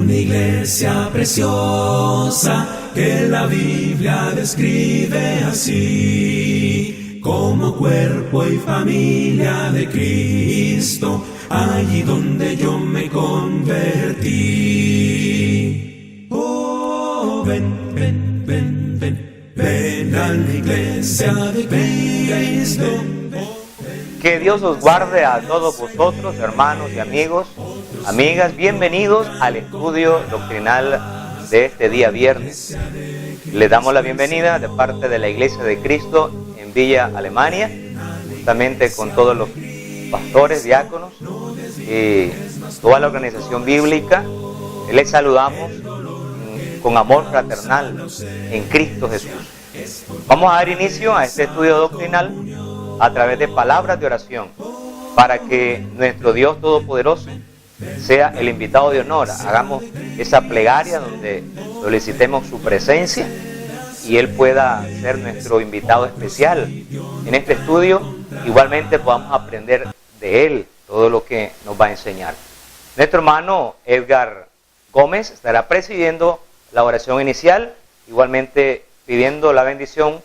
una iglesia preciosa que la Biblia describe así, como cuerpo y familia de Cristo, allí donde yo me convertí. Oh, ven, ven, ven, ven, ven a la iglesia de Cristo. Que Dios os guarde a todos vosotros, hermanos y amigos, amigas. Bienvenidos al estudio doctrinal de este día viernes. Les damos la bienvenida de parte de la Iglesia de Cristo en Villa Alemania, justamente con todos los pastores, diáconos y toda la organización bíblica. Les saludamos con amor fraternal en Cristo Jesús. Vamos a dar inicio a este estudio doctrinal a través de palabras de oración, para que nuestro Dios Todopoderoso sea el invitado de honor. Hagamos esa plegaria donde solicitemos su presencia y Él pueda ser nuestro invitado especial en este estudio. Igualmente podamos aprender de Él todo lo que nos va a enseñar. Nuestro hermano Edgar Gómez estará presidiendo la oración inicial, igualmente pidiendo la bendición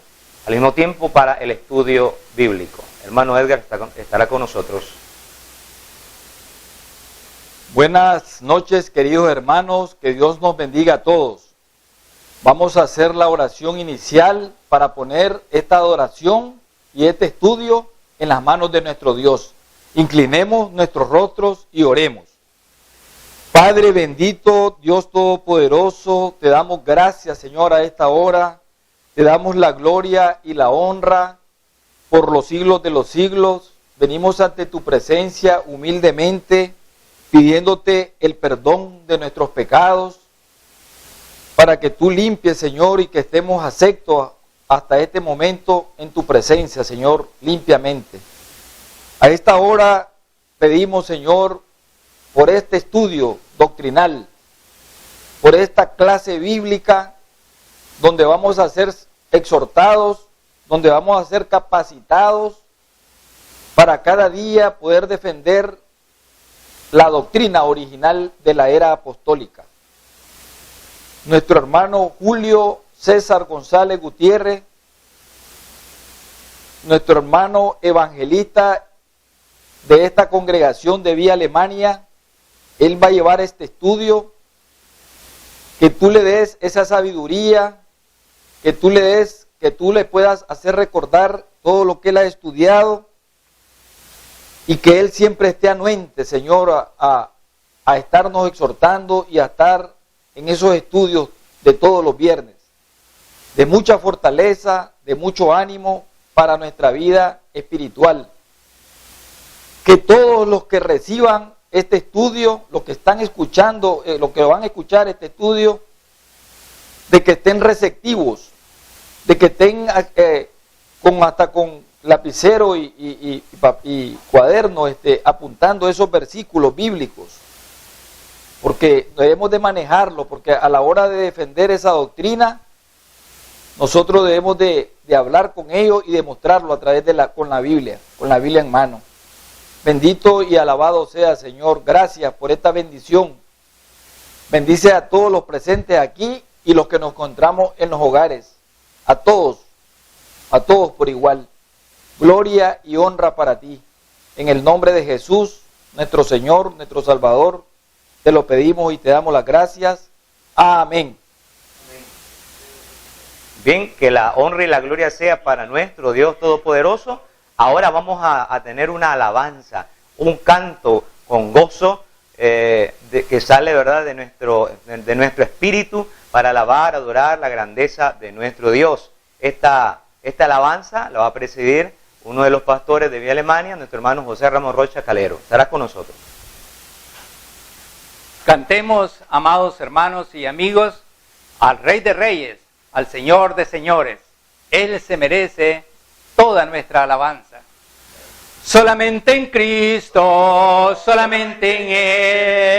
al mismo tiempo para el estudio bíblico. Hermano Edgar estará con nosotros. Buenas noches, queridos hermanos, que Dios nos bendiga a todos. Vamos a hacer la oración inicial para poner esta adoración y este estudio en las manos de nuestro Dios. Inclinemos nuestros rostros y oremos. Padre bendito, Dios Todopoderoso, te damos gracias, Señor, a esta hora. Te damos la gloria y la honra por los siglos de los siglos. Venimos ante tu presencia humildemente, pidiéndote el perdón de nuestros pecados, para que tú limpies, Señor, y que estemos aceptos hasta este momento en tu presencia, Señor, limpiamente. A esta hora pedimos, Señor, por este estudio doctrinal, por esta clase bíblica, donde vamos a ser exhortados, donde vamos a ser capacitados para cada día poder defender la doctrina original de la era apostólica. Nuestro hermano Julio César González Gutiérrez, nuestro hermano evangelista de esta congregación de Villa Alemania, él va a llevar este estudio. Que tú le des esa sabiduría, que tú le puedas hacer recordar todo lo que él ha estudiado, y que él siempre esté anuente, Señor, a estarnos exhortando y a estar en esos estudios de todos los viernes, de mucha fortaleza, de mucho ánimo para nuestra vida espiritual. Que todos los que reciban este estudio, los que están escuchando, los que van a escuchar este estudio, de que estén receptivos, de que estén hasta con lapicero y cuaderno apuntando esos versículos bíblicos, porque debemos de manejarlo, porque a la hora de defender esa doctrina, nosotros debemos de hablar con ellos y demostrarlo a través con la Biblia en mano. Bendito y alabado sea, Señor. Gracias por esta bendición. Bendice a todos los presentes aquí y los que nos encontramos en los hogares. A todos por igual. Gloria y honra para ti. En el nombre de Jesús, nuestro Señor, nuestro Salvador, te lo pedimos y te damos las gracias. Amén. Bien, que la honra y la gloria sea para nuestro Dios Todopoderoso. Ahora vamos a tener una alabanza, un canto con gozo que sale, ¿verdad?, de nuestro espíritu para alabar, adorar la grandeza de nuestro Dios. Esta alabanza la va a presidir uno de los pastores de Villa Alemania, nuestro hermano José Ramos Rocha Calero. Estará con nosotros. Cantemos, amados hermanos y amigos, al Rey de Reyes, al Señor de Señores. Él se merece toda nuestra alabanza. Solamente en Cristo, solamente en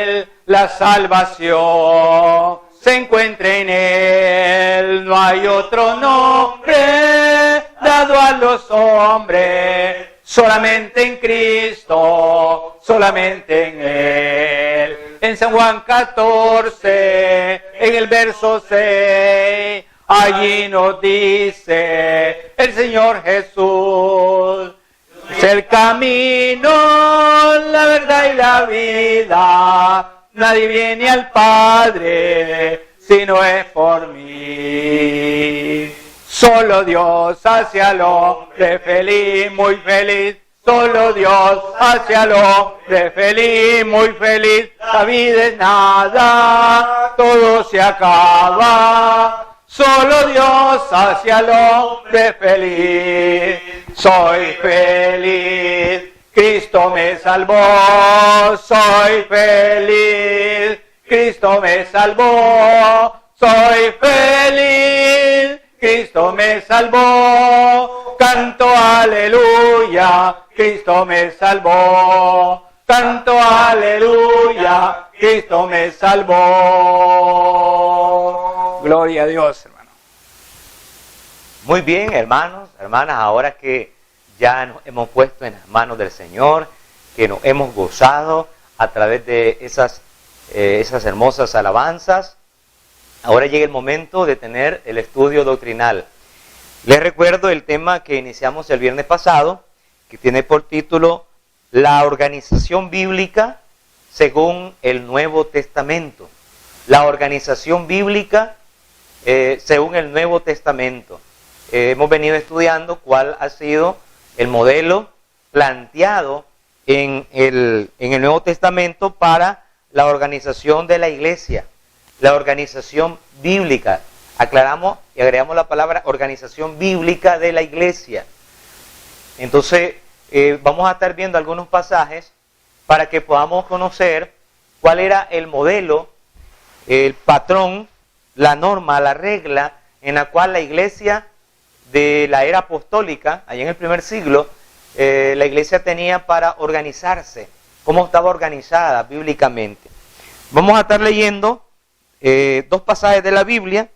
Él, la salvación se encuentra en Él. No hay otro nombre dado a los hombres, solamente en Cristo, solamente en Él. en San Juan 14, en el verso 6, allí nos dice el Señor Jesús: es el camino, la verdad y la vida. Nadie viene al Padre si no es por mí. Solo Dios hace al hombre feliz, muy feliz. Solo Dios hace al hombre feliz, muy feliz. La vida es nada, todo se acaba. Solo Dios hace al hombre feliz. Soy feliz, Cristo me salvó. Soy feliz, Cristo me salvó. Soy feliz, Cristo me salvó. Canto aleluya, Cristo me salvó. Canto aleluya, Cristo me salvó. Gloria a Dios, hermano. Muy bien, hermanos, hermanas, ahora que ya nos hemos puesto en las manos del Señor, que nos hemos gozado a través de esas hermosas alabanzas, ahora llega el momento de tener el estudio doctrinal. Les recuerdo el tema que iniciamos el viernes pasado, que tiene por título La organización bíblica según el Nuevo Testamento. La organización bíblica según el Nuevo Testamento. Hemos venido estudiando cuál ha sido el modelo planteado en el Nuevo Testamento para la organización de la iglesia, la organización bíblica. Aclaramos y agregamos la palabra organización bíblica de la iglesia. Entonces, vamos a estar viendo algunos pasajes para que podamos conocer cuál era el modelo, el patrón, la norma, la regla en la cual la iglesia de la era apostólica, allá en el primer siglo, la iglesia tenía para organizarse, cómo estaba organizada bíblicamente. Vamos a estar leyendo dos pasajes de la Biblia.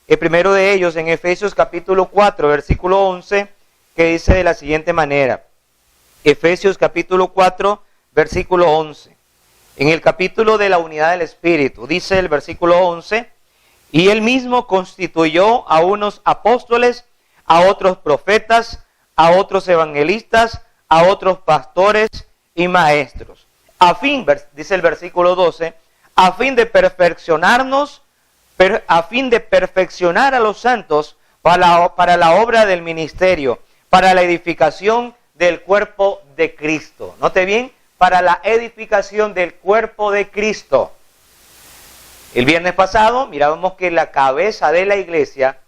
El primero de ellos en Efesios capítulo 4, versículo 11, que dice de la siguiente manera. Efesios capítulo 4, versículo 11. En el capítulo de la unidad del Espíritu, dice el versículo 11, y él mismo constituyó a unos apóstoles, a otros profetas, a otros evangelistas, a otros pastores y maestros. A fin, dice el versículo 12, a fin de perfeccionarnos, a fin de perfeccionar a los santos para la obra del ministerio, para la edificación del cuerpo de Cristo. Note bien, para la edificación del cuerpo de Cristo. El viernes pasado mirábamos que la cabeza de la iglesia,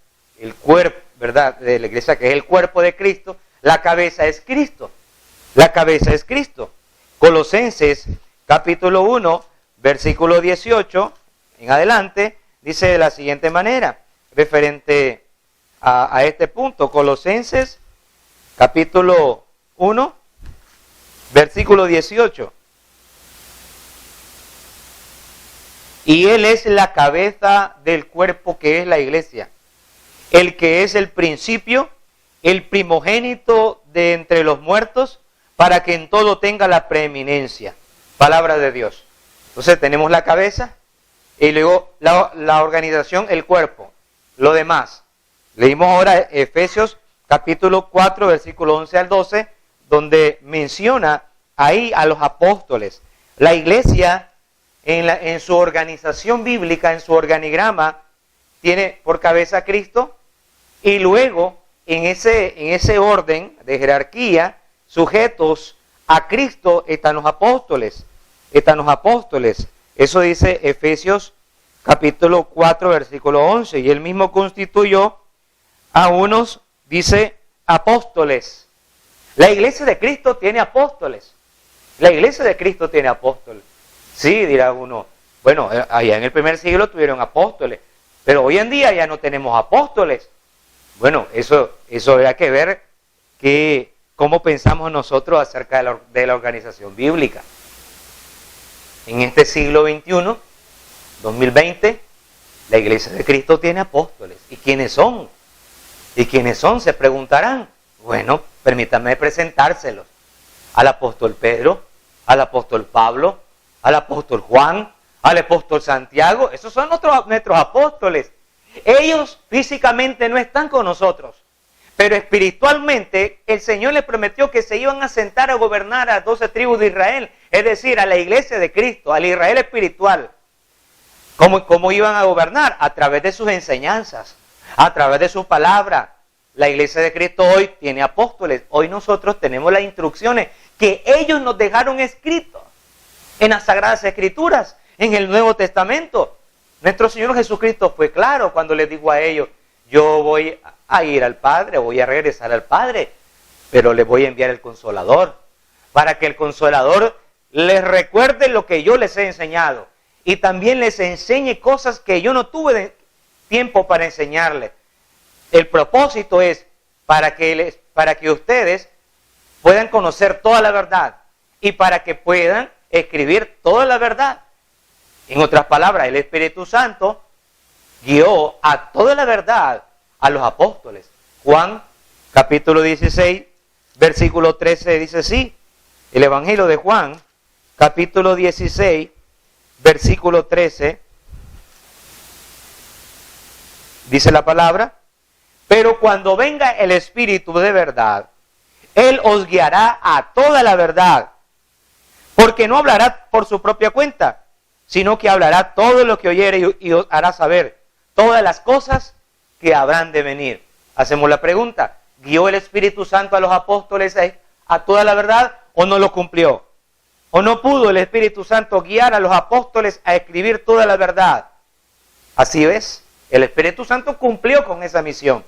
el cuerpo, ¿verdad?, de la iglesia, que es el cuerpo de Cristo, la cabeza es Cristo. La cabeza es Cristo. Colosenses capítulo 1, versículo 18 en adelante, dice de la siguiente manera, referente a este punto. Colosenses capítulo 1, versículo 18. Y Él es la cabeza del cuerpo que es la iglesia, el que es el principio, el primogénito de entre los muertos, para que en todo tenga la preeminencia. Palabra de Dios. Entonces tenemos la cabeza y luego la organización, el cuerpo, lo demás. Leímos ahora Efesios capítulo 4, versículo 11 al 12, donde menciona ahí a los apóstoles. La iglesia en su organización bíblica, en su organigrama, tiene por cabeza a Cristo, y luego en ese orden de jerarquía, sujetos a Cristo están los apóstoles. Eso dice Efesios capítulo 4, versículo 11. Y él mismo constituyó a unos, dice, apóstoles. La iglesia de Cristo tiene apóstoles. La iglesia de Cristo tiene apóstoles. Sí, dirá uno, bueno, allá en el primer siglo tuvieron apóstoles, pero hoy en día ya no tenemos apóstoles. Bueno, eso hay que ver cómo pensamos nosotros acerca de la organización bíblica. En este siglo XXI, 2020, la iglesia de Cristo tiene apóstoles. ¿Y quiénes son? ¿Y quiénes son? Se preguntarán. Bueno, permítanme presentárselos. Al apóstol Pedro, al apóstol Pablo, al apóstol Juan, al apóstol Santiago. Esos son nuestros apóstoles. Ellos físicamente no están con nosotros, pero espiritualmente el Señor les prometió que se iban a sentar a gobernar a 12 tribus de Israel, es decir, a la iglesia de Cristo, al Israel espiritual. ¿Cómo iban a gobernar? A través de sus enseñanzas, a través de su palabra. La iglesia de Cristo hoy tiene apóstoles. Hoy nosotros tenemos las instrucciones que ellos nos dejaron escritos en las Sagradas Escrituras, en el Nuevo Testamento. Nuestro Señor Jesucristo fue claro cuando les dijo a ellos: yo voy a ir al Padre, voy a regresar al Padre, pero les voy a enviar el Consolador, para que el Consolador les recuerde lo que yo les he enseñado y también les enseñe cosas que yo no tuve tiempo para enseñarles. El propósito es para que ustedes puedan conocer toda la verdad y para que puedan escribir toda la verdad. En otras palabras, el Espíritu Santo guió a toda la verdad a los apóstoles. Juan, capítulo 16, versículo 13, dice así. El Evangelio de Juan, capítulo 16, versículo 13, dice la palabra: pero cuando venga el Espíritu de verdad, Él os guiará a toda la verdad, porque no hablará por su propia cuenta, sino que hablará todo lo que oyere y os hará saber todas las cosas que habrán de venir. Hacemos la pregunta: ¿guió el Espíritu Santo a los apóstoles a toda la verdad o no lo cumplió? ¿O no pudo el Espíritu Santo guiar a los apóstoles a escribir toda la verdad? Así es, el Espíritu Santo cumplió con esa misión.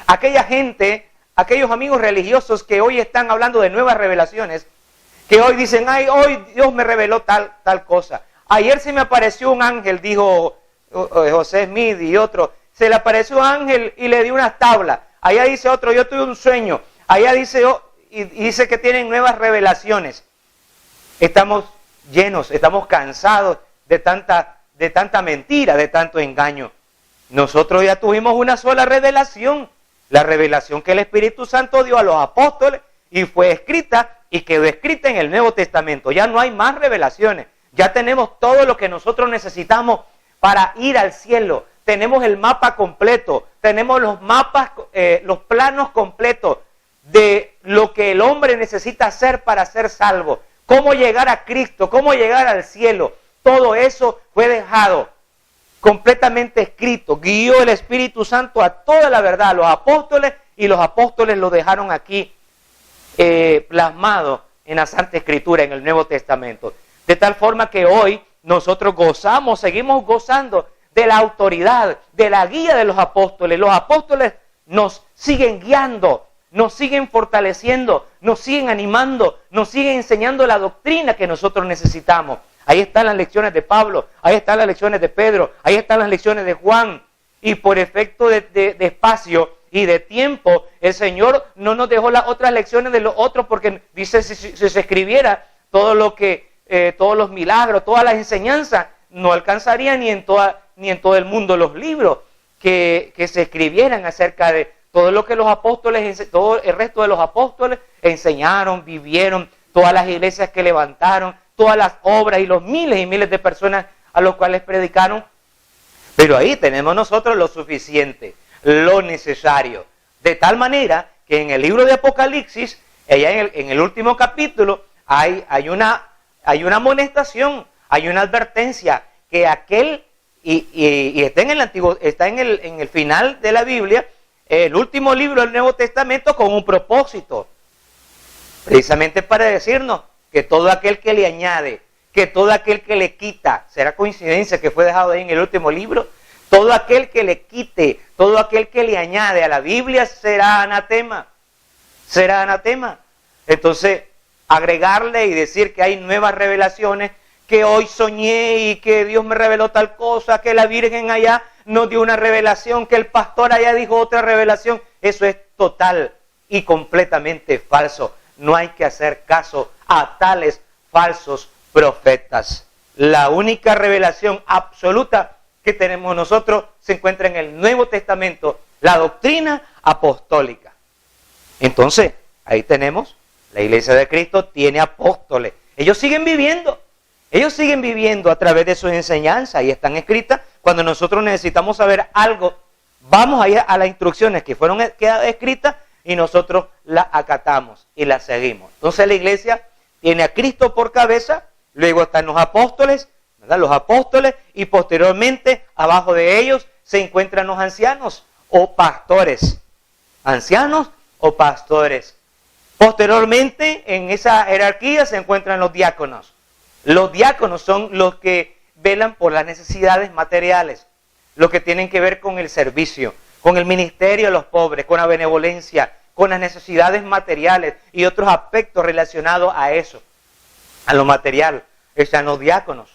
Aquella gente, aquellos amigos religiosos que hoy están hablando de nuevas revelaciones, que hoy dicen: ay, hoy Dios me reveló tal cosa. Ayer se me apareció un ángel, dijo José Smith y otro, se le apareció un ángel y le dio unas tablas. Allá dice otro: yo tuve un sueño. Allá dice, y dice que tienen nuevas revelaciones. Estamos llenos, estamos cansados de tanta mentira, de tanto engaño. Nosotros ya tuvimos una sola revelación, la revelación que el Espíritu Santo dio a los apóstoles y fue escrita y quedó escrita en el Nuevo Testamento. Ya no hay más revelaciones. Ya tenemos todo lo que nosotros necesitamos para ir al cielo. Tenemos el mapa completo, tenemos los mapas, los planos completos de lo que el hombre necesita hacer para ser salvo. Cómo llegar a Cristo, cómo llegar al cielo. Todo eso fue dejado completamente escrito. Guió el Espíritu Santo a toda la verdad a los apóstoles y los apóstoles lo dejaron aquí plasmado en la Santa Escritura, en el Nuevo Testamento. De tal forma que hoy nosotros seguimos gozando de la autoridad, de la guía de los apóstoles. Los apóstoles nos siguen guiando, nos siguen fortaleciendo, nos siguen animando, nos siguen enseñando la doctrina que nosotros necesitamos. Ahí están las lecciones de Pablo, ahí están las lecciones de Pedro, ahí están las lecciones de Juan. Y por efecto de espacio y de tiempo, el Señor no nos dejó las otras lecciones de los otros, porque dice, si se escribiera todo lo que, todos los milagros, todas las enseñanzas, no alcanzaría ni en todo el mundo los libros que se escribieran acerca de todo lo que los apóstoles, todo el resto de los apóstoles enseñaron, vivieron, todas las iglesias que levantaron, todas las obras y los miles y miles de personas a los cuales predicaron. Pero ahí tenemos nosotros lo suficiente, lo necesario. De tal manera que en el libro de Apocalipsis, allá en el último capítulo, hay una amonestación, hay una advertencia, que aquel, y está en el antiguo, está en el final de la Biblia, el último libro del Nuevo Testamento, con un propósito, precisamente para decirnos que todo aquel que le añade, que todo aquel que le quita, será coincidencia que fue dejado ahí en el último libro, todo aquel que le quite, todo aquel que le añade a la Biblia será anatema, será anatema. Entonces, agregarle y decir que hay nuevas revelaciones, que hoy soñé y que Dios me reveló tal cosa, que la Virgen allá nos dio una revelación, que el pastor allá dijo otra revelación, eso es total y completamente falso. No hay que hacer caso a tales falsos profetas. La única revelación absoluta que tenemos nosotros se encuentra en el Nuevo Testamento, la doctrina apostólica. Entonces, ahí tenemos, la Iglesia de Cristo tiene apóstoles. Ellos siguen viviendo. Ellos siguen viviendo a través de sus enseñanzas y están escritas. Cuando nosotros necesitamos saber algo, vamos a ir a las instrucciones que fueron escritas y nosotros las acatamos y las seguimos. Entonces la iglesia tiene a Cristo por cabeza, luego están los apóstoles, ¿verdad? Los apóstoles, y posteriormente abajo de ellos se encuentran los ancianos o pastores. Ancianos o pastores. Posteriormente en esa jerarquía se encuentran los diáconos. Los diáconos son los que velan por las necesidades materiales, los que tienen que ver con el servicio, con el ministerio de los pobres, con la benevolencia, con las necesidades materiales y otros aspectos relacionados a eso, a lo material. Están los diáconos.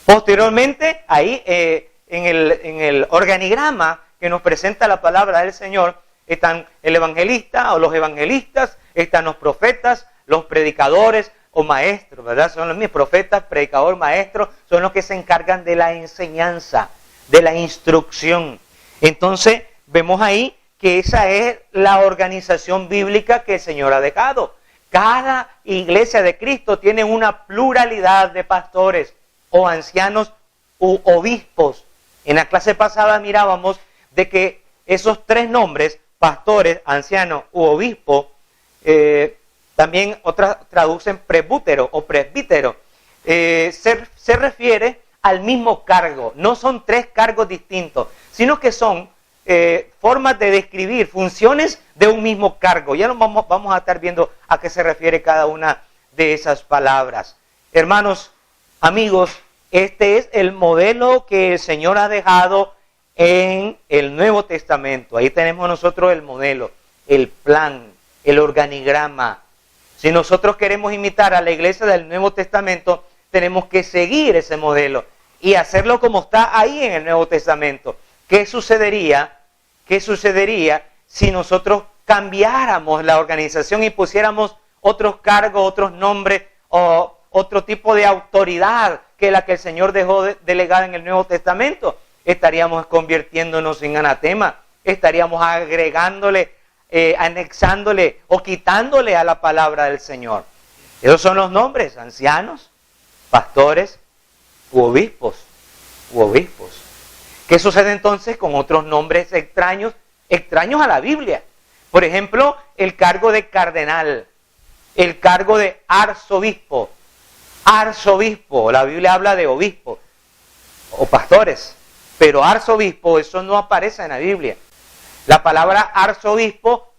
Posteriormente, ahí en el organigrama que nos presenta la palabra del Señor, están el evangelista o los evangelistas, están los profetas, los predicadores o maestros, ¿verdad? Son los mismos profetas, predicador, maestro, son los que se encargan de la enseñanza, de la instrucción. Entonces, vemos ahí que esa es la organización bíblica que el Señor ha dejado. Cada iglesia de Cristo tiene una pluralidad de pastores o ancianos u obispos. En la clase pasada mirábamos de que esos tres nombres, pastores, ancianos u obispo, también otras traducen presbútero o presbítero, se refiere al mismo cargo. No son tres cargos distintos, sino que son formas de describir funciones de un mismo cargo. Ya vamos a estar viendo a qué se refiere cada una de esas palabras. Hermanos, amigos, este es el modelo que el Señor ha dejado en el Nuevo Testamento. Ahí tenemos nosotros el modelo, el plan, el organigrama. Si nosotros queremos imitar a la iglesia del Nuevo Testamento, tenemos que seguir ese modelo y hacerlo como está ahí en el Nuevo Testamento. ¿Qué sucedería si nosotros cambiáramos la organización y pusiéramos otros cargos, otros nombres o otro tipo de autoridad que la que el Señor dejó delegada en el Nuevo Testamento? Estaríamos convirtiéndonos en anatema, estaríamos agregándole, anexándole o quitándole a la palabra del Señor. Esos son los nombres: ancianos, pastores u obispos. ¿Qué sucede entonces con otros nombres extraños a la Biblia? Por ejemplo, el cargo de cardenal, el cargo de arzobispo. Arzobispo, la Biblia habla de obispo o pastores, pero arzobispo, eso no aparece en la Biblia. La palabra arzobispo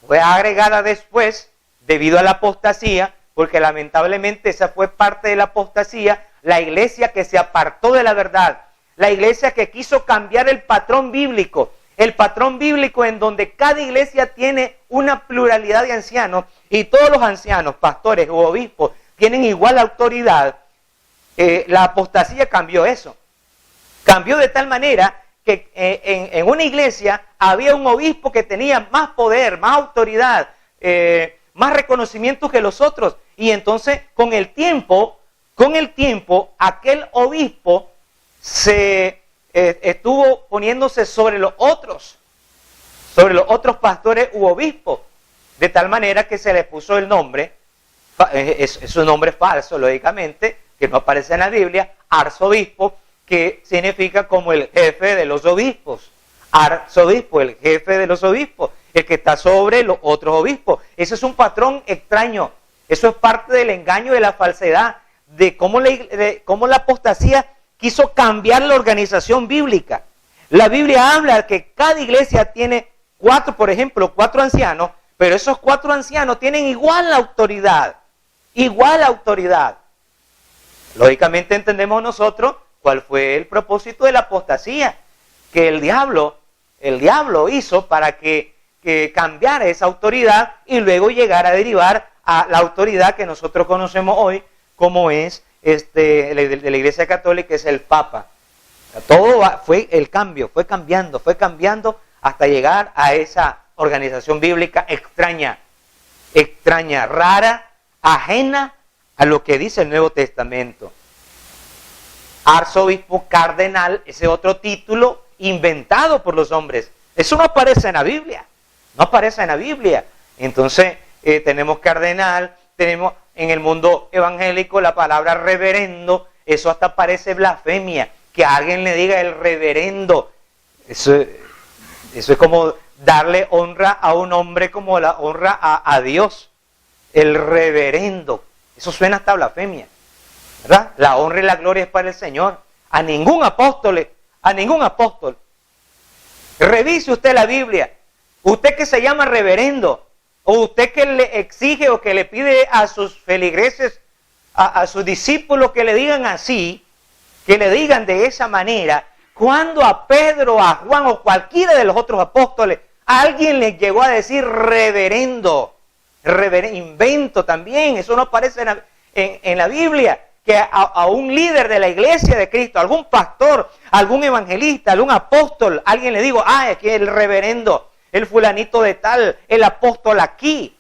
fue agregada después debido a la apostasía, porque lamentablemente esa fue parte de la apostasía, la iglesia que se apartó de la verdad, la iglesia que quiso cambiar el patrón bíblico en donde cada iglesia tiene una pluralidad de ancianos y todos los ancianos, pastores u obispos tienen igual autoridad. La apostasía cambió eso. Cambió de tal manera que en una iglesia había un obispo que tenía más poder, más autoridad, más reconocimiento que los otros. Y entonces con el tiempo, aquel obispo se estuvo poniéndose sobre los otros pastores u obispos, de tal manera que se le puso el nombre, es un nombre falso, lógicamente, que no aparece en la Biblia, arzobispo, que significa como el jefe de los obispos. Arzobispo, el jefe de los obispos, el que está sobre los otros obispos. Ese es un patrón extraño. Eso es parte del engaño, de la falsedad, de cómo la apostasía quiso cambiar la organización bíblica. La Biblia habla que cada iglesia tiene por ejemplo, cuatro ancianos, pero esos cuatro ancianos tienen igual autoridad. Lógicamente entendemos nosotros cuál fue el propósito de la apostasía, que el diablo hizo para que cambiara esa autoridad y luego llegara a derivar a la autoridad que nosotros conocemos hoy, como es de la Iglesia Católica, es el Papa. Fue cambiando hasta llegar a esa organización bíblica extraña, rara, ajena a lo que dice el Nuevo Testamento. Arzobispo, cardenal, ese otro título inventado por los hombres. Eso no aparece en la Biblia. Entonces, tenemos cardenal, tenemos en el mundo evangélico la palabra reverendo, eso hasta parece blasfemia, que a alguien le diga el reverendo. Eso es como darle honra a un hombre como la honra a Dios. El reverendo. Eso suena hasta blasfemia, ¿verdad? La honra y la gloria es para el Señor. A ningún apóstol. Revise usted la Biblia. Usted que se llama reverendo, o usted que le exige o que le pide a sus feligreses, a sus discípulos que le digan así, que le digan de esa manera, cuando a Pedro, a Juan o cualquiera de los otros apóstoles, alguien les llegó a decir reverendo, invento también, eso no aparece en la Biblia, que a un líder de la iglesia de Cristo, algún pastor, algún evangelista, algún apóstol, alguien le digo, aquí el reverendo, el fulanito de tal, el apóstol aquí.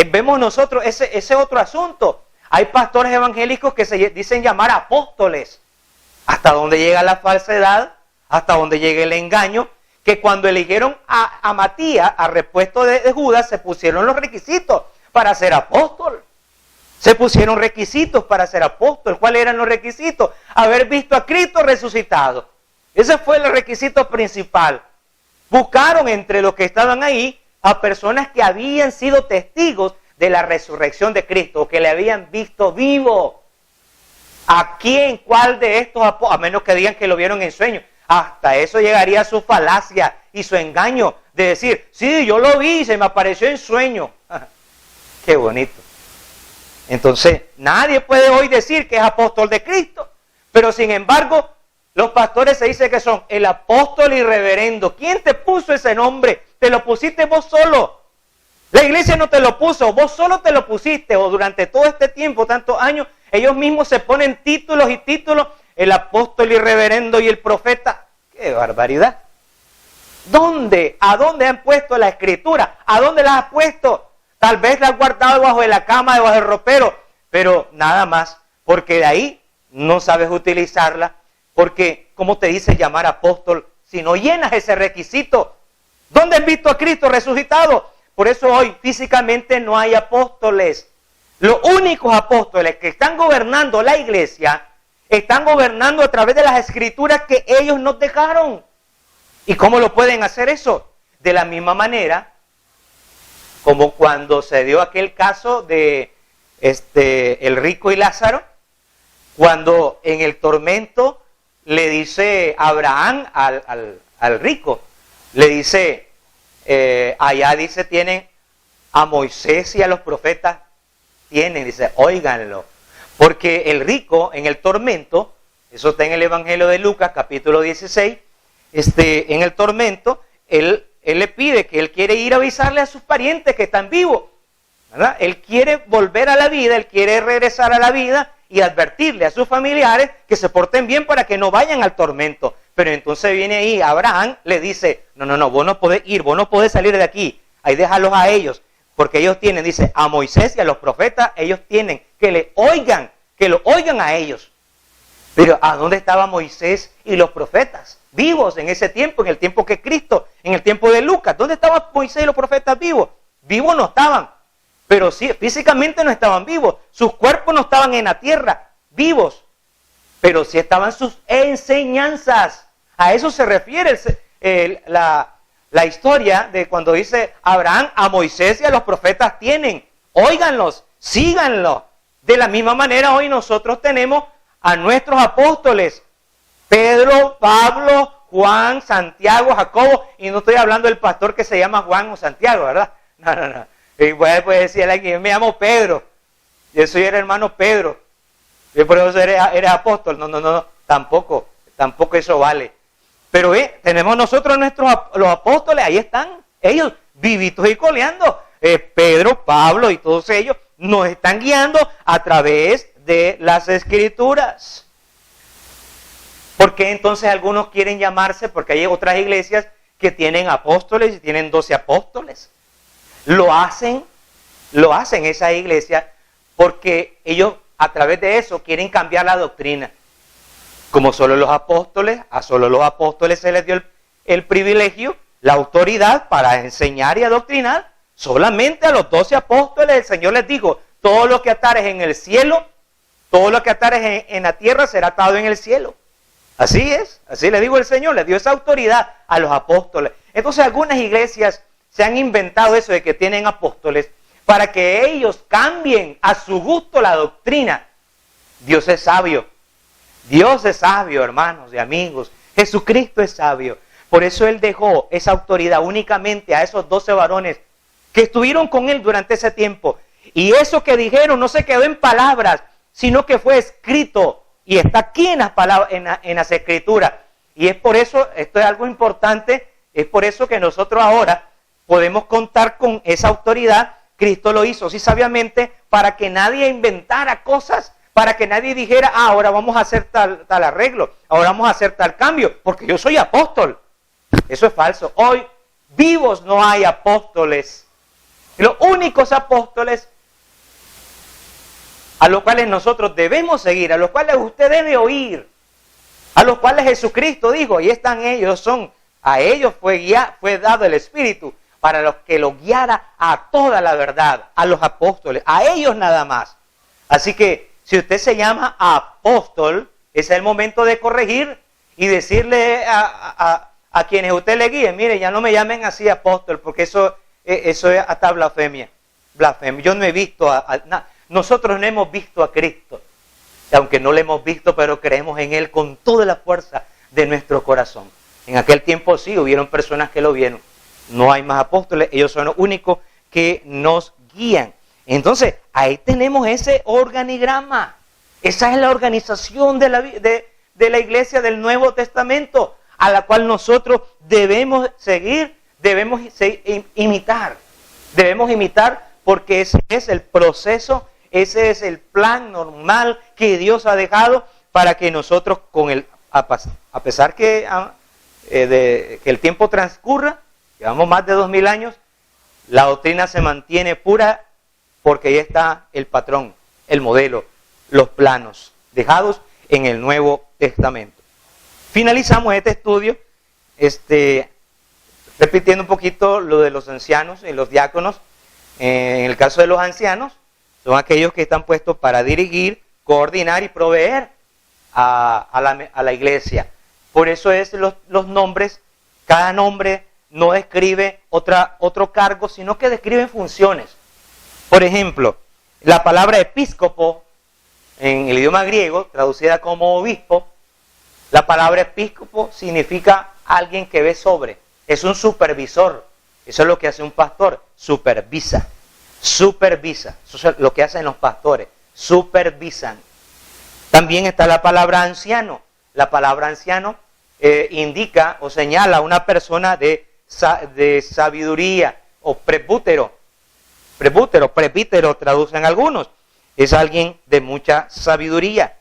Vemos nosotros ese otro asunto. Hay pastores evangélicos que se dicen llamar apóstoles. Hasta dónde llega la falsedad, hasta dónde llega el engaño, que cuando eligieron a Matías, a repuesto de Judas, se pusieron los requisitos para ser apóstol. Se pusieron requisitos para ser apóstol. ¿Cuáles eran los requisitos? Haber visto a Cristo resucitado. Ese fue el requisito principal. Buscaron entre los que estaban ahí a personas que habían sido testigos de la resurrección de Cristo, que le habían visto vivo. ¿A quién? ¿Cuál de estos apóstoles? A menos que digan que lo vieron en sueño. Hasta eso llegaría su falacia y su engaño de decir, sí, yo lo vi, se me apareció en sueño. Qué bonito. Entonces, nadie puede hoy decir que es apóstol de Cristo, pero sin embargo, los pastores se dice que son el apóstol y reverendo. ¿Quién te puso ese nombre? Te lo pusiste vos solo. La iglesia no te lo puso, vos solo te lo pusiste, o durante todo este tiempo, tantos años, ellos mismos se ponen títulos y títulos, el apóstol y reverendo y el profeta. ¡Qué barbaridad! ¿Dónde? ¿A dónde han puesto la escritura? ¿A dónde la has puesto? Tal vez la has guardado debajo de la cama, debajo del ropero, pero nada más, porque de ahí no sabes utilizarla, porque ¿cómo te dice llamar apóstol si no llenas ese requisito? ¿Dónde has visto a Cristo resucitado? Por eso hoy físicamente no hay apóstoles. Los únicos apóstoles que están gobernando la iglesia, están gobernando a través de las escrituras que ellos nos dejaron. ¿Y cómo lo pueden hacer eso? De la misma manera como cuando se dio aquel caso de el rico y Lázaro, cuando en el tormento le dice Abraham al rico, le dice, allá dice tienen a Moisés y a los profetas, dice, óiganlo, porque el rico en el tormento, eso está en el Evangelio de Lucas, capítulo 16, en el tormento, él le pide que él quiere ir a avisarle a sus parientes que están vivos, ¿verdad? Él quiere volver a la vida, él quiere regresar a la vida y advertirle a sus familiares que se porten bien para que no vayan al tormento. Pero entonces viene ahí Abraham, le dice, no, vos no podés ir, vos no podés salir de aquí, ahí déjalos a ellos, porque ellos tienen, dice, a Moisés y a los profetas, ellos tienen que lo oigan a ellos. Pero ¿a dónde estaban Moisés y los profetas? Vivos en ese tiempo, en el tiempo que Cristo, en el tiempo de Lucas. ¿Dónde estaban Moisés y los profetas vivos? Vivos no estaban, pero sí, físicamente no estaban vivos. Sus cuerpos no estaban en la tierra, vivos, pero sí estaban sus enseñanzas. A eso se refiere la historia de cuando dice Abraham, a Moisés y a los profetas tienen. Óiganlos, síganlos. De la misma manera hoy nosotros tenemos a nuestros apóstoles, Pedro, Pablo, Juan, Santiago, Jacobo, y no estoy hablando del pastor que se llama Juan o Santiago, ¿verdad? No. Y puede decir alguien, me llamo Pedro, yo soy el hermano Pedro, y por eso eres apóstol. No, tampoco eso vale. Pero tenemos nosotros los apóstoles, ahí están, ellos vivitos y coleando. Pedro, Pablo y todos ellos nos están guiando a través de las escrituras. ¿Por qué entonces algunos quieren llamarse? Porque hay otras iglesias que tienen apóstoles y tienen 12 apóstoles. Lo hacen esa iglesia porque ellos a través de eso quieren cambiar la doctrina. Como a solo los apóstoles se les dio el privilegio, la autoridad para enseñar y adoctrinar. Solamente a los 12 apóstoles el Señor les dijo, todo lo que atares en el cielo, todo lo que atares en la tierra será atado en el cielo. Así es, así le digo el Señor, le dio esa autoridad a los apóstoles. Entonces algunas iglesias se han inventado eso de que tienen apóstoles para que ellos cambien a su gusto la doctrina. Dios es sabio, hermanos y amigos. Jesucristo es sabio. Por eso Él dejó esa autoridad únicamente a esos 12 varones que estuvieron con Él durante ese tiempo. Y eso que dijeron no se quedó en palabras, sino que fue escrito y está aquí en las palabras, en las escrituras. Y es por eso, esto es algo importante, es por eso que nosotros ahora podemos contar con esa autoridad. Cristo lo hizo, sí, sabiamente, para que nadie inventara cosas, para que nadie dijera, ahora vamos a hacer tal arreglo, ahora vamos a hacer tal cambio, porque yo soy apóstol. Eso es falso. Hoy vivos no hay apóstoles. Los únicos apóstoles a los cuales nosotros debemos seguir, a los cuales usted debe oír, a los cuales Jesucristo dijo, y están ellos, a ellos fue dado el Espíritu para los que lo guiara a toda la verdad, a los apóstoles, a ellos nada más. Así que si usted se llama apóstol, ese es el momento de corregir y decirle a quienes usted le guíe, mire, ya no me llamen así apóstol, porque eso es hasta blasfemia. Yo no he visto nosotros no hemos visto a Cristo, aunque no le hemos visto, pero creemos en Él con toda la fuerza de nuestro corazón. En aquel tiempo sí, hubieron personas que lo vieron. No hay más apóstoles, ellos son los únicos que nos guían. Entonces, ahí tenemos ese organigrama. Esa es la organización de la iglesia del Nuevo Testamento, a la cual nosotros debemos seguir, debemos imitar. Debemos imitar porque ese es el proceso, ese es el plan normal que Dios ha dejado para que nosotros, a pesar que el tiempo transcurra, llevamos más de 2000 años, la doctrina se mantiene pura porque ahí está el patrón, el modelo, los planos dejados en el Nuevo Testamento. Finalizamos este estudio repitiendo un poquito lo de los ancianos y los diáconos. En el caso de los ancianos, son aquellos que están puestos para dirigir, coordinar y proveer a la iglesia. Por eso es los nombres, cada nombre no describe otro cargo, sino que describen funciones. Por ejemplo, la palabra episcopo, en el idioma griego, traducida como obispo, la palabra episcopo significa alguien que ve sobre, es un supervisor. Eso es lo que hace un pastor, supervisa. Eso es lo que hacen los pastores, supervisan. También está la palabra anciano. La palabra anciano indica o señala a una persona de sabiduría, o presbítero, traducen algunos. Es alguien de mucha sabiduría.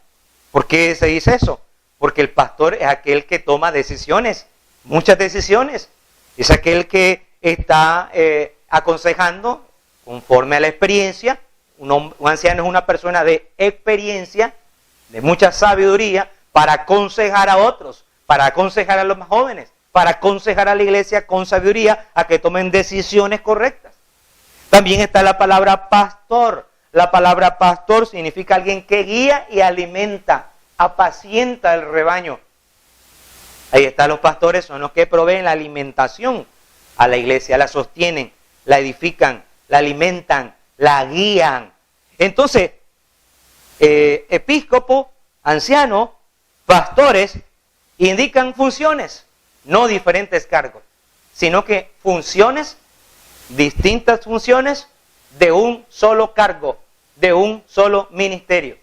¿Por qué se dice eso? Porque el pastor es aquel que toma decisiones, muchas decisiones. Es aquel que está aconsejando conforme a la experiencia. Un anciano es una persona de experiencia, de mucha sabiduría, para aconsejar a otros, para aconsejar a los más jóvenes, para aconsejar a la iglesia con sabiduría a que tomen decisiones correctas. También está la palabra pastor. La palabra pastor significa alguien que guía y alimenta, apacienta el rebaño. Ahí están los pastores, son los que proveen la alimentación a la iglesia, la sostienen, la edifican, la alimentan, la guían. Entonces, episcopo, anciano, pastores, indican funciones, no diferentes cargos, sino que funciones, distintas funciones de un solo cargo, de un solo ministerio.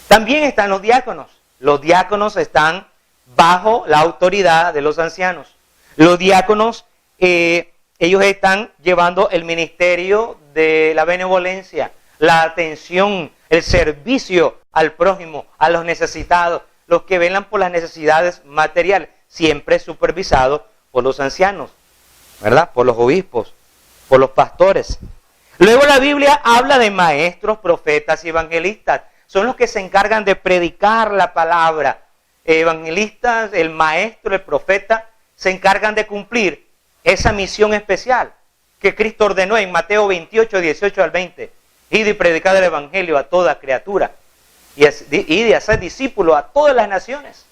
También están los diáconos. Los diáconos están bajo la autoridad de los ancianos. Los diáconos, ellos están llevando el ministerio de la benevolencia, la atención, el servicio al prójimo, a los necesitados, los que velan por las necesidades materiales, siempre supervisados por los ancianos, ¿verdad? Por los obispos, por los pastores. Luego la Biblia habla de maestros, profetas y evangelistas. Son los que se encargan de predicar la palabra. Evangelistas, el maestro, el profeta, se encargan de cumplir esa misión especial que Cristo ordenó en Mateo 28, 18 al 20. Id y predicad el evangelio a toda criatura. Y de hacer discípulos a todas las naciones,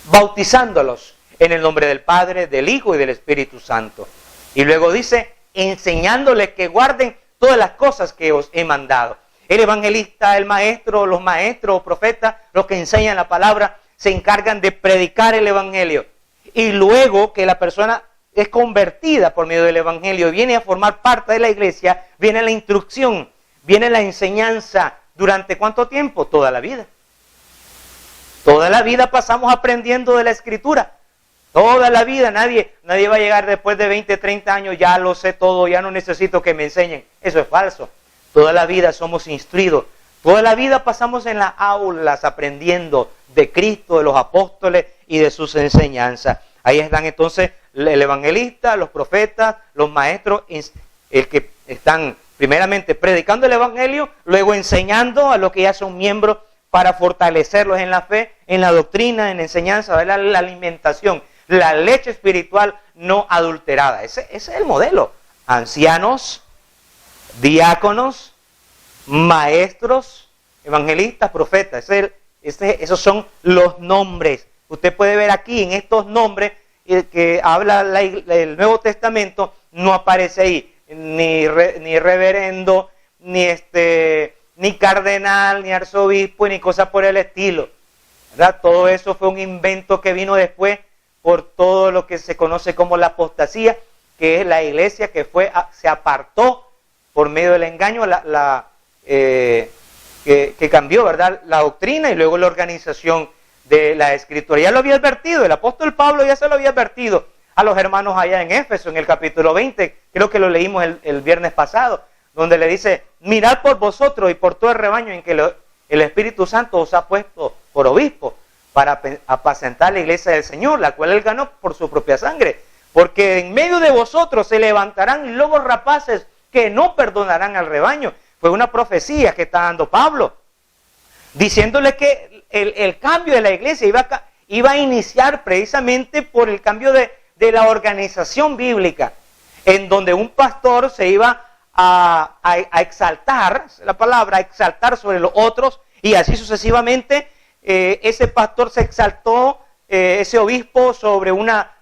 bautizándolos en el nombre del Padre, del Hijo y del Espíritu Santo. Y luego dice, enseñándoles que guarden todas las cosas que os he mandado. El evangelista, el maestro, los maestros, profetas, los que enseñan la palabra, se encargan de predicar el evangelio. Y luego que la persona es convertida por medio del evangelio, viene a formar parte de la iglesia, viene la instrucción, viene la enseñanza. ¿Durante cuánto tiempo? Toda la vida. Toda la vida pasamos aprendiendo de la Escritura. Toda la vida, nadie va a llegar después de 20, 30 años, ya lo sé todo, ya no necesito que me enseñen. Eso es falso. Toda la vida somos instruidos. Toda la vida pasamos en las aulas aprendiendo de Cristo, de los apóstoles y de sus enseñanzas. Ahí están entonces el evangelista, los profetas, los maestros, el que están primeramente predicando el evangelio, luego enseñando a los que ya son miembros para fortalecerlos en la fe, en la doctrina, en la enseñanza, la alimentación, la leche espiritual no adulterada. Ese es el modelo. Ancianos, diáconos, maestros, evangelistas, profetas. Esos son los nombres. Usted puede ver aquí en estos nombres que habla el Nuevo Testamento, no aparece ahí ni reverendo, ni cardenal, ni arzobispo, ni cosa por el estilo, ¿verdad? Todo eso fue un invento que vino después por todo lo que se conoce como la apostasía, que es la iglesia que se apartó por medio del engaño, que cambió, ¿verdad?, la doctrina y luego la organización de la Escritura. Ya lo había advertido, el apóstol Pablo ya se lo había advertido a los hermanos allá en Éfeso, en el capítulo 20, creo que lo leímos el viernes pasado, donde le dice, mirad por vosotros y por todo el rebaño en que el Espíritu Santo os ha puesto por obispo, para apacentar la iglesia del Señor, la cual él ganó por su propia sangre. Porque en medio de vosotros se levantarán lobos rapaces que no perdonarán al rebaño. Fue una profecía que está dando Pablo, diciéndole que el cambio de la iglesia iba a iniciar precisamente por el cambio de la organización bíblica, en donde un pastor se iba a exaltar, la palabra, exaltar sobre los otros, y así sucesivamente. Ese pastor se exaltó, ese obispo,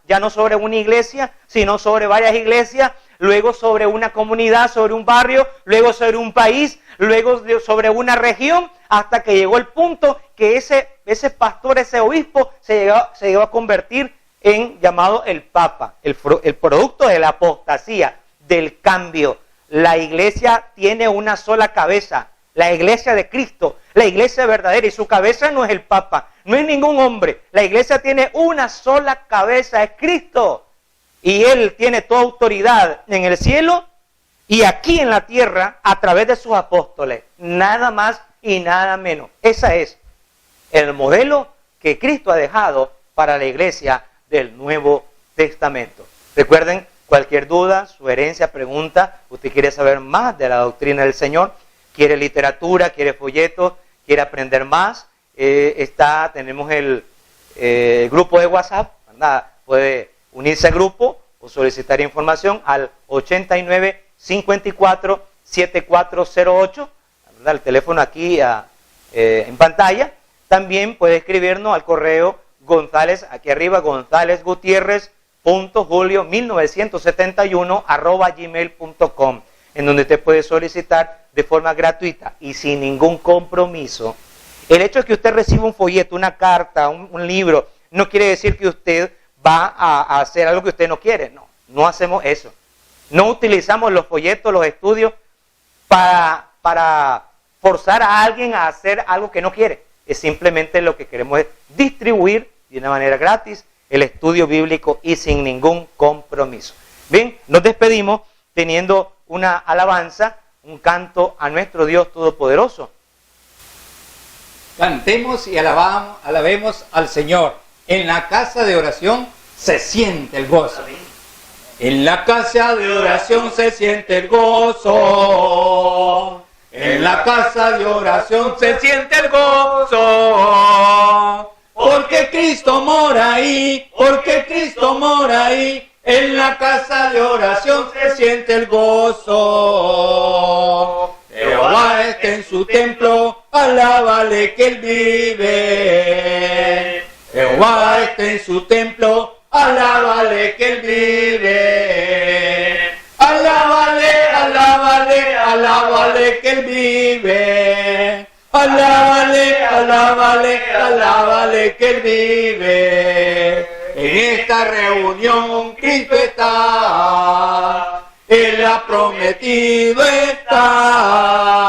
ya no sobre una iglesia, sino sobre varias iglesias, luego sobre una comunidad, sobre un barrio, luego sobre un país, luego sobre una región, hasta que llegó el punto que ese pastor, ese obispo, se llegó a convertir en llamado el Papa, el producto de la apostasía, del cambio. La iglesia tiene una sola cabeza, la iglesia de Cristo, la iglesia verdadera, y su cabeza no es el Papa, no es ningún hombre. La iglesia tiene una sola cabeza, es Cristo. Y Él tiene toda autoridad en el cielo y aquí en la tierra a través de sus apóstoles. Nada más y nada menos. Ese es el modelo que Cristo ha dejado para la iglesia del Nuevo Testamento. Recuerden, cualquier duda, sugerencia, pregunta, usted quiere saber más de la doctrina del Señor, quiere literatura, quiere folletos, quiere aprender más, tenemos el grupo de WhatsApp, ¿verdad? Puede unirse al grupo o solicitar información al 89 54 7408, ¿verdad? El teléfono aquí en pantalla. También puede escribirnos al correo González, aquí arriba, gonzalezgutierrez.julio1971 @gmail.com, en donde usted puede solicitar de forma gratuita y sin ningún compromiso. El hecho de que usted reciba un folleto, una carta, un libro, no quiere decir que usted va a hacer algo que usted no quiere. No hacemos eso. No utilizamos los folletos, los estudios para forzar a alguien a hacer algo que no quiere. Es simplemente lo que queremos es distribuir de una manera gratis el estudio bíblico y sin ningún compromiso. Bien, nos despedimos teniendo una alabanza, un canto a nuestro Dios Todopoderoso. Cantemos y alabemos al Señor. En la casa de oración se siente el gozo. En la casa de oración se siente el gozo. En la casa de oración se siente el gozo. Porque Cristo mora ahí, porque Cristo mora ahí. En la casa de oración se siente el gozo. Jehová en su templo, alábale que él vive. Jehová está en su templo, alábale que él vive. Alábale, alábale, alábale que él vive. Alábale, alábale, alábale que él vive. En esta reunión Cristo está, Él ha prometido estar.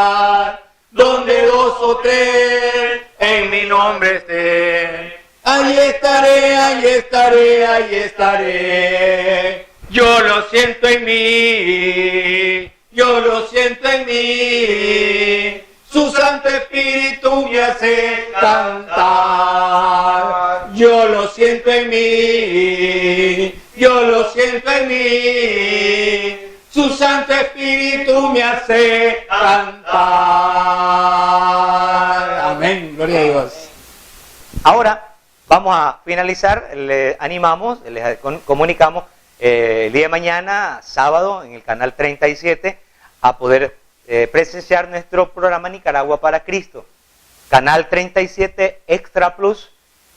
Donde dos o tres en mi nombre estén, ahí estaré, ahí estaré, ahí estaré. Yo lo siento en mí, yo lo siento en mí. Su Santo Espíritu me hace cantar. Yo lo siento en mí, yo lo siento en mí. Su Santo Espíritu me hace cantar. Amén, gloria a Dios. Ahora vamos a finalizar, les animamos, les comunicamos el día de mañana, sábado, en el canal 37, a poder presenciar nuestro programa Nicaragua para Cristo. Canal 37 Extra Plus,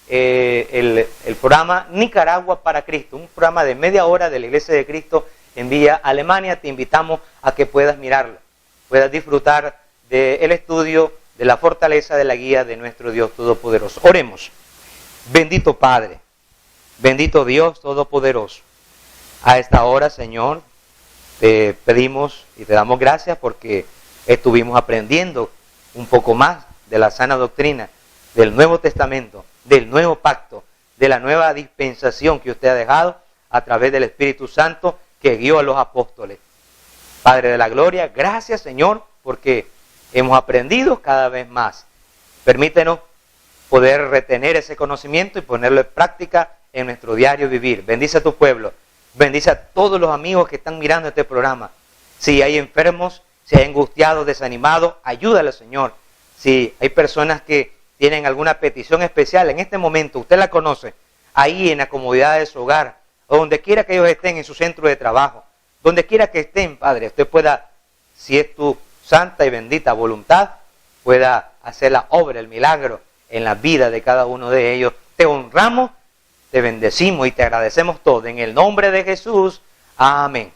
el programa Nicaragua para Cristo, un programa de media hora de la Iglesia de Cristo en Villa Alemania. Te invitamos a que puedas mirarlo, puedas disfrutar del estudio, de la fortaleza, de la guía de nuestro Dios Todopoderoso. Oremos. Bendito Padre, bendito Dios Todopoderoso, a esta hora, Señor, te pedimos y te damos gracias porque estuvimos aprendiendo un poco más de la sana doctrina del Nuevo Testamento, del nuevo pacto, de la nueva dispensación que usted ha dejado a través del Espíritu Santo que guió a los apóstoles. Padre de la gloria, gracias, Señor, porque hemos aprendido cada vez más. Permítenos poder retener ese conocimiento y ponerlo en práctica en nuestro diario vivir. Bendice a tu pueblo, bendice a todos los amigos que están mirando este programa. Si hay enfermos, si hay angustiados, desanimados, ayúdale, Señor. Si hay personas que tienen alguna petición especial, en este momento usted la conoce, ahí en la comodidad de su hogar, o donde quiera que ellos estén en su centro de trabajo, donde quiera que estén, Padre, usted pueda, si es tu santa y bendita voluntad, pueda hacer la obra, el milagro en la vida de cada uno de ellos. Te honramos, te bendecimos y te agradecemos todo. En el nombre de Jesús, amén.